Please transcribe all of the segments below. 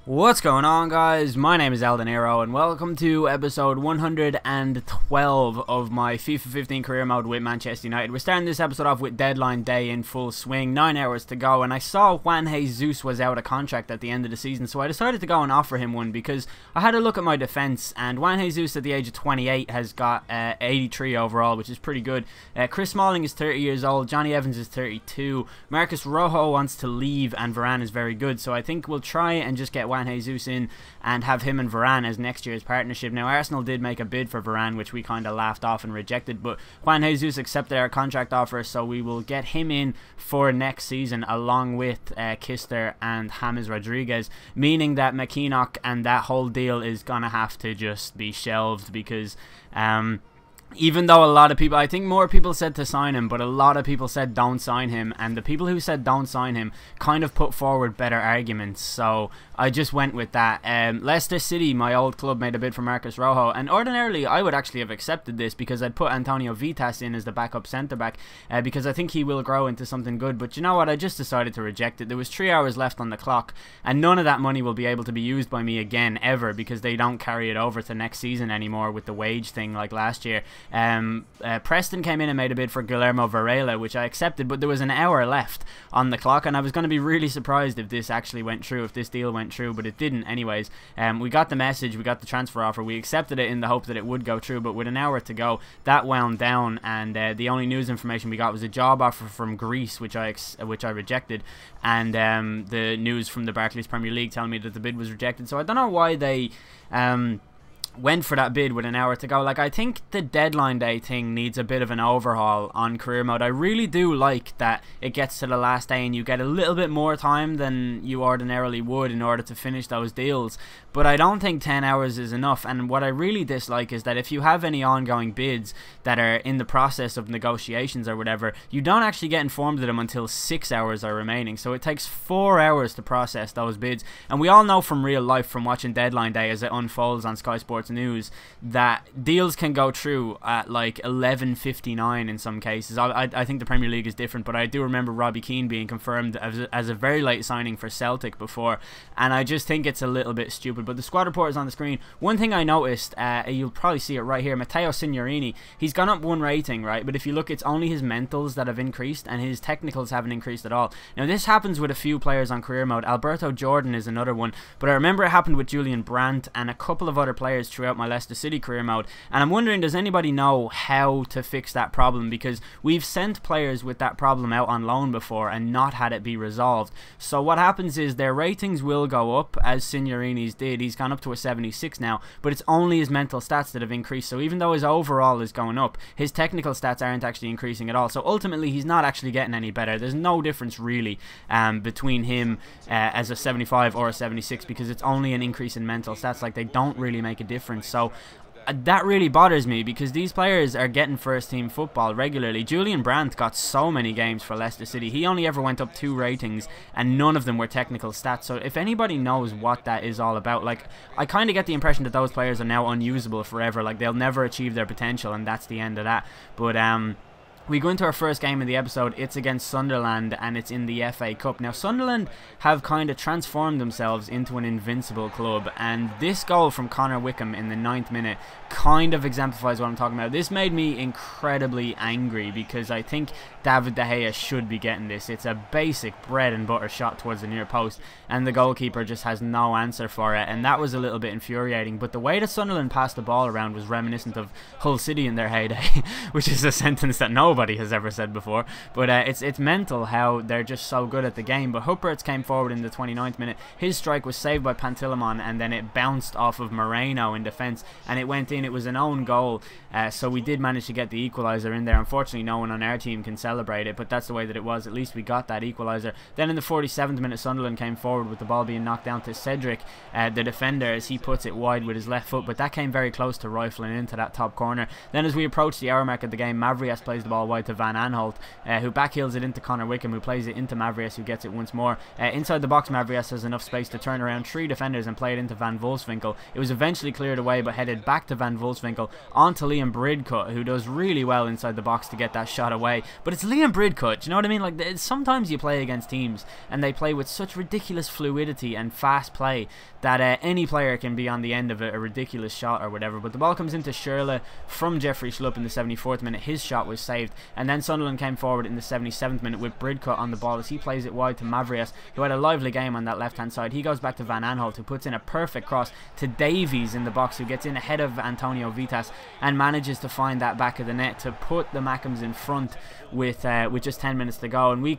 What's going on, guys? My name is Eldenero and welcome to episode 112 of my FIFA 15 career mode with Manchester United. We're starting this episode off with deadline day in full swing, 9 hours to go, and I saw Juan Jesus was out of contract at the end of the season, so I decided to go and offer him one because I had a look at my defence, and Juan Jesus at the age of 28 has got 83 overall, which is pretty good. Chris Smalling is 30 years old, Johnny Evans is 32, Marcus Rojo wants to leave, and Varane is very good, so I think we'll try and just get Juan Jesus in and have him and Varane as next year's partnership. Now, Arsenal did make a bid for Varane, which we kind of laughed off and rejected, but Juan Jesus accepted our contract offer, so we will get him in for next season along with Kister and James Rodriguez, meaning that McKinnock and that whole deal is going to have to just be shelved because even though a lot of people, I think more people said to sign him, but a lot of people said don't sign him, and the people who said don't sign him kind of put forward better arguments, so I just went with that. Leicester City, my old club, made a bid for Marcus Rojo, and ordinarily I would actually have accepted this because I'd put Antonio Vitas in as the backup centre-back because I think he will grow into something good, but you know what, I just decided to reject it. There was 3 hours left on the clock, and none of that money will be able to be used by me again, ever, because they don't carry it over to next season anymore with the wage thing like last year. Preston came in and made a bid for Guillermo Varela, which I accepted, but there was an hour left on the clock, and I was going to be really surprised if this actually went through, if this deal went through, but it didn't anyways. We got the message, we got the transfer offer, we accepted it in the hope that it would go through, but with an hour to go, that wound down, and the only news information we got was a job offer from Greece, which I rejected, and the news from the Barclays Premier League telling me that the bid was rejected. So I don't know why they went for that bid with an hour to go. Like, I think the deadline day thing needs a bit of an overhaul on career mode. I really do like that it gets to the last day and you get a little bit more time than you ordinarily would in order to finish those deals, but I don't think 10 hours is enough. And what I really dislike is that if you have any ongoing bids that are in the process of negotiations or whatever, you don't actually get informed of them until 6 hours are remaining, so it takes 4 hours to process those bids. And we all know from real life, from watching deadline day as it unfolds on Sky Sports News, that deals can go through at like 11:59 in some cases. I think the Premier League is different, but I do remember Robbie Keane being confirmed as a very late signing for Celtic before, and I just think it's a little bit stupid. But the squad report is on the screen. One thing I noticed, you'll probably see it right here, Matteo Signorini, he's gone up 1 rating, right? But if you look, it's only his mentals that have increased and his technicals haven't increased at all. Now, this happens with a few players on career mode. Alberto Jordan is another one, but I remember it happened with Julian Brandt and a couple of other players throughout my Leicester City career mode, and I'm wondering, does anybody know how to fix that problem? Because we've sent players with that problem out on loan before and not had it be resolved. So what happens is their ratings will go up, as Signorini's did. He's gone up to a 76 now, but it's only his mental stats that have increased. So even though his overall is going up, his technical stats aren't actually increasing at all. So ultimately he's not actually getting any better. There's no difference really between him as a 75 or a 76, because it's only an increase in mental stats. Like, they don't really make a difference. So that really bothers me, because these players are getting first team football regularly. Julian Brandt got so many games for Leicester City. He only ever went up 2 ratings and none of them were technical stats. So if anybody knows what that is all about, like, I kind of get the impression that those players are now unusable forever. Like, they'll never achieve their potential and that's the end of that. But we go into our first game of the episode. It's against Sunderland and it's in the FA Cup. Now, Sunderland have kind of transformed themselves into an invincible club, and this goal from Connor Wickham in the 9th minute kind of exemplifies what I'm talking about. This made me incredibly angry because I think David De Gea should be getting this. It's a basic bread and butter shot towards the near post and the goalkeeper just has no answer for it, and that was a little bit infuriating. But the way that Sunderland passed the ball around was reminiscent of Hull City in their heyday, which is a sentence that nobody has ever said before. But it's mental how they're just so good at the game. But Huppertz came forward in the 29th minute. His strike was saved by Pantilimon and then it bounced off of Moreno in defence and it went in. It was an own goal, so we did manage to get the equaliser in there. Unfortunately, no one on our team can celebrate it, but that's the way that it was. At least we got that equaliser. Then in the 47th minute, Sunderland came forward with the ball being knocked down to Cedric, the defender, as he puts it wide with his left foot, but that came very close to rifling into that top corner. Then as we approach the hour mark of the game, Mavrias plays the ball wide to Van Aanholt, who backheels it into Connor Wickham, who plays it into Mavrias, who gets it once more. Inside the box, Mavrias has enough space to turn around 3 defenders and play it into Van Wolfswinkel. It was eventually cleared away, but headed back to Van Wolfswinkel onto Liam Bridcut, who does really well inside the box to get that shot away. But it's Liam Bridcut, you know what I mean? Like, sometimes you play against teams and they play with such ridiculous fluidity and fast play that any player can be on the end of a ridiculous shot or whatever. But the ball comes into Schürrle from Jeffrey Schlupp in the 74th minute. His shot was saved, and then Sunderland came forward in the 77th minute with Bridcut on the ball as he plays it wide to Mavrias, who had a lively game on that left hand side. He goes back to Van Aanholt, who puts in a perfect cross to Davies in the box, who gets in ahead of Antonio Vitas and manages to find that back of the net to put the Mackems in front with just 10 minutes to go. And we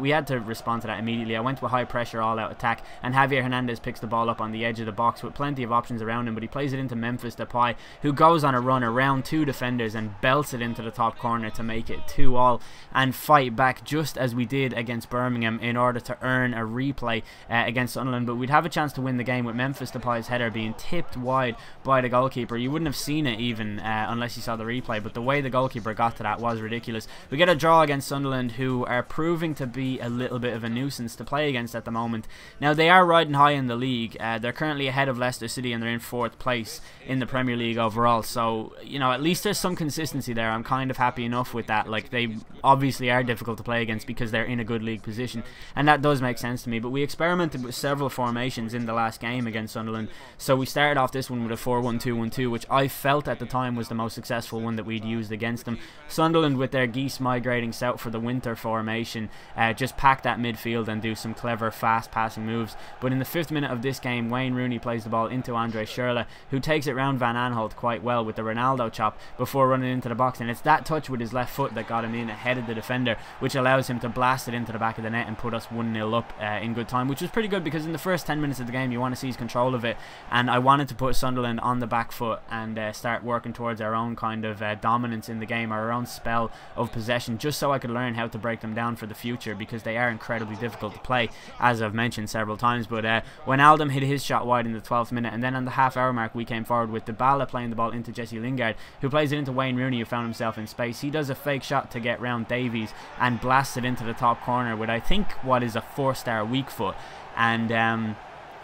had to respond to that immediately. I went to a high pressure all out attack, and Javier Hernandez picks the ball up on the edge of the box with plenty of options around him, but he plays it into Memphis Depay, who goes on a run around 2 defenders and belts it into the top corner to make it 2-2 and fight back just as we did against Birmingham in order to earn a replay against Sunderland. But we'd have a chance to win the game with Memphis Depay's header being tipped wide by the goalkeeper. You wouldn't have seen it even unless you saw the replay, but the way the goalkeeper got to that was ridiculous. We get a draw against Sunderland, who are proving to be a little bit of a nuisance to play against at the moment. Now, they are riding high in the league. They're currently ahead of Leicester City and they're in 4th place in the Premier League overall, so you know, at least there's some consistency there. I'm kind of happy enough with that. Like, they obviously are difficult to play against because they're in a good league position, and that does make sense to me. But we experimented with several formations in the last game against Sunderland, so we started off this one with a 4-1-2-1-2, which I felt at the time was the most successful one that we'd used against them. Sunderland, with their geese migrating south for the winter formation, just pack that midfield and do some clever fast passing moves. But in the 5th minute of this game, Wayne Rooney plays the ball into Andre Schürrle, who takes it round Van Aanholt quite well with the Ronaldo chop before running into the box, and it's that touch with his left foot that got him in ahead of the defender, which allows him to blast it into the back of the net and put us 1-0 up in good time, which was pretty good because in the first 10 minutes of the game you want to seize control of it, and I wanted to put Sunderland on the back foot and start working towards our own kind of dominance in the game, or our own spell of possession, just so I could learn how to break them down for the future, because they are incredibly difficult to play, as I've mentioned several times. But when Aldum hit his shot wide in the 12th minute, and then on the half-hour mark we came forward with Dybala playing the ball into Jesse Lingard, who plays it into Wayne Rooney, who found himself in space. He does a fake shot to get round Davies and blasts it into the top corner with, I think, what is a 4-star weak foot. And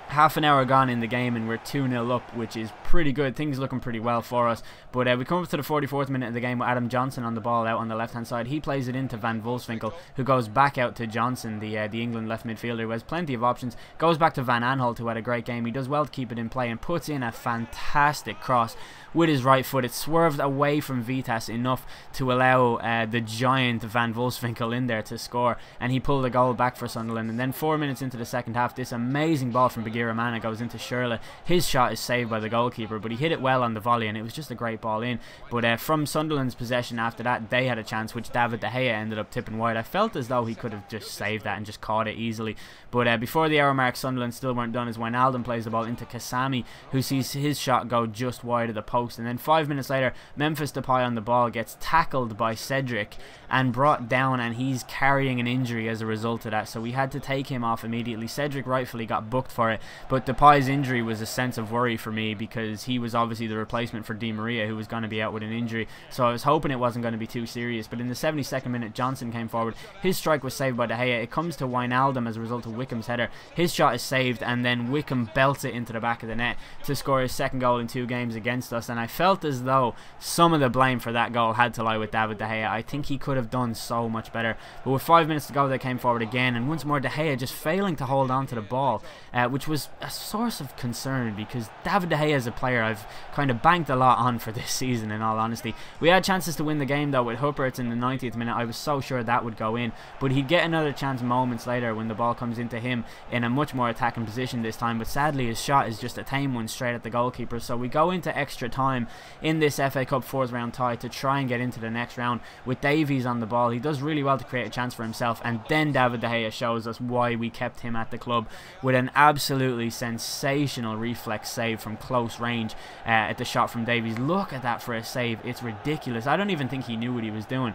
half an hour gone in the game and we're 2-0 up, which is pretty good. Things looking pretty well for us. But we come up to the 44th minute of the game with Adam Johnson on the ball out on the left hand side. He plays it into Van Wolfswinkel, who goes back out to Johnson, the England left midfielder, who has plenty of options. Goes back to Van Aanholt, who had a great game. He does well to keep it in play and puts in a fantastic cross with his right foot. It swerved away from Vitas enough to allow the giant Van Wolfswinkel in there to score, and he pulled a goal back for Sunderland. And then 4 minutes into the second half, this amazing ball from Bagheera Mana goes into Schürrle. His shot is saved by the goalkeeper, but he hit it well on the volley and it was just a great ball in. But from Sunderland's possession after that, they had a chance which David De Gea ended up tipping wide. I felt as though he could have just saved that and just caught it easily. But before the hour mark, Sunderland still weren't done, as Wijnaldum plays the ball into Kasami, who sees his shot go just wide of the post. And then 5 minutes later, Memphis Depay on the ball gets tackled by Cedric and brought down, and he's carrying an injury as a result of that, so we had to take him off immediately. Cedric rightfully got booked for it, but Depay's injury was a sense of worry for me because he was obviously the replacement for Di Maria, who was going to be out with an injury, so I was hoping it wasn't going to be too serious. But in the 72nd minute, Johnson came forward. His strike was saved by De Gea. It comes to Wijnaldum as a result of Wickham's header. His shot is saved, and then Wickham belts it into the back of the net to score his second goal in 2 games against us, and I felt as though some of the blame for that goal had to lie with David De Gea. I think he could have done so much better, but with 5 minutes to go they came forward again, and once more De Gea just failing to hold on to the ball, which was a source of concern because David De Gea is a player I've kind of banked a lot on for this season, in all honesty. We had chances to win the game though with Huppertz in the 90th minute. I was so sure that would go in, but he'd get another chance moments later when the ball comes into him in a much more attacking position this time, but sadly his shot is just a tame one straight at the goalkeeper. So we go into extra time in this FA Cup 4th round tie to try and get into the next round with Davies on the ball. He does really well to create a chance for himself, and then David De Gea shows us why we kept him at the club with an absolutely sensational reflex save from close range. range at the shot from Davies. Look at that for a save. It's ridiculous. I don't even think he knew what he was doing.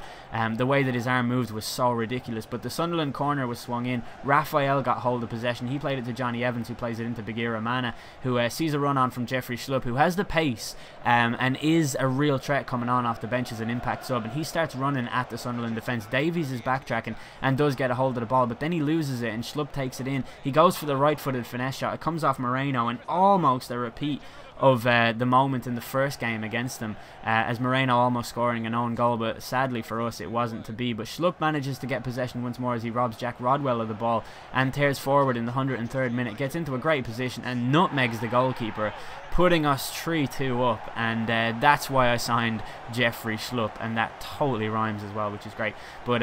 The way that his arm moved was so ridiculous. But the Sunderland corner was swung in. Raphael got hold of possession. He played it to Johnny Evans, who plays it into Bagheera Mana, who sees a run on from Jeffrey Schlupp, who has the pace and is a real threat coming on off the bench as an impact sub. And he starts running at the Sunderland defence. Davies is backtracking and does get a hold of the ball, but then he loses it and Schlupp takes it in. He goes for the right-footed finesse shot. It comes off Moreno, and almost a repeat of the moment in the first game against them, as Moreno almost scoring an own goal, but sadly for us it wasn't to be. But Schlupp manages to get possession once more as he robs Jack Rodwell of the ball and tears forward in the 103rd minute, gets into a great position and nutmegs the goalkeeper, putting us 3-2 up. And that's why I signed Jeffrey Schlupp, and that totally rhymes as well, which is great. But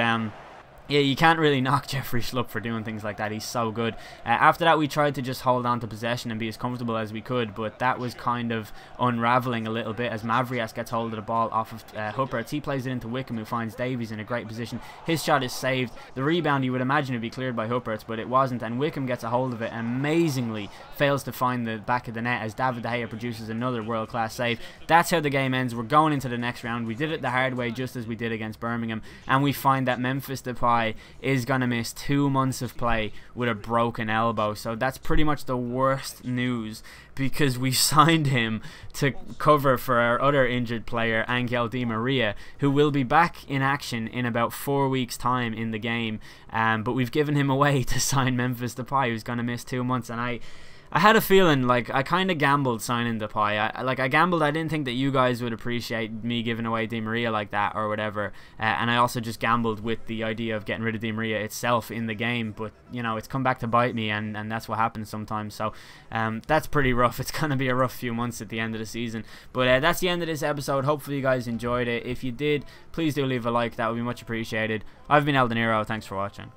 yeah, you can't really knock Jeffrey Schlupp for doing things like that. He's so good. After that, we tried to just hold on to possession and be as comfortable as we could, but that was kind of unraveling a little bit as Mavrias gets hold of the ball off of Huppertz. He plays it into Wickham, who finds Davies in a great position. His shot is saved. The rebound, you would imagine, would be cleared by Huppertz, but it wasn't, and Wickham gets a hold of it and amazingly fails to find the back of the net as David De Gea produces another world-class save. That's how the game ends. We're going into the next round. We did it the hard way, just as we did against Birmingham, and we find that Memphis Depay is going to miss 2 months of play with a broken elbow. So that's pretty much the worst news, because we signed him to cover for our other injured player, Angel Di Maria, who will be back in action in about 4 weeks time in the game, but we've given him away to sign Memphis Depay, who's going to miss 2 months. And I had a feeling, like, I kind of gambled signing Depay. I gambled. I didn't think that you guys would appreciate me giving away Di Maria like that or whatever. And I also just gambled with the idea of getting rid of Di Maria itself in the game. But, you know, it's come back to bite me, and that's what happens sometimes. So that's pretty rough. It's going to be a rough few months at the end of the season. But that's the end of this episode. Hopefully you guys enjoyed it. If you did, please do leave a like. That would be much appreciated. I've been Elden Hero. Thanks for watching.